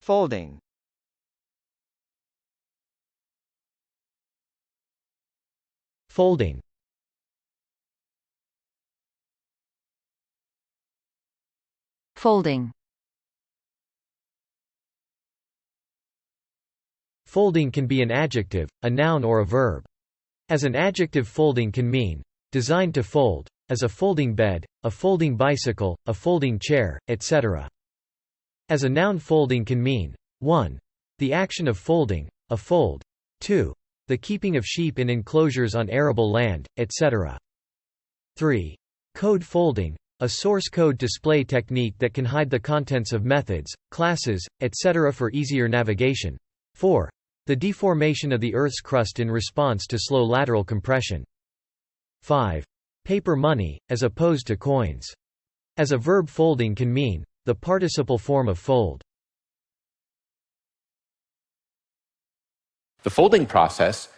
Folding. Folding. Folding. Folding can be an adjective, a noun or a verb. As an adjective, folding can mean designed to fold, as a folding bed, a folding bicycle, a folding chair, etc. As a noun, folding can mean 1. The action of folding, a fold. 2. The keeping of sheep in enclosures on arable land, etc. 3. Code folding, a source code display technique that can hide the contents of methods, classes, etc. for easier navigation. 4. The deformation of the Earth's crust in response to slow lateral compression. 5. Paper money, as opposed to coins. As a verb, folding can mean the participle form of fold. The folding process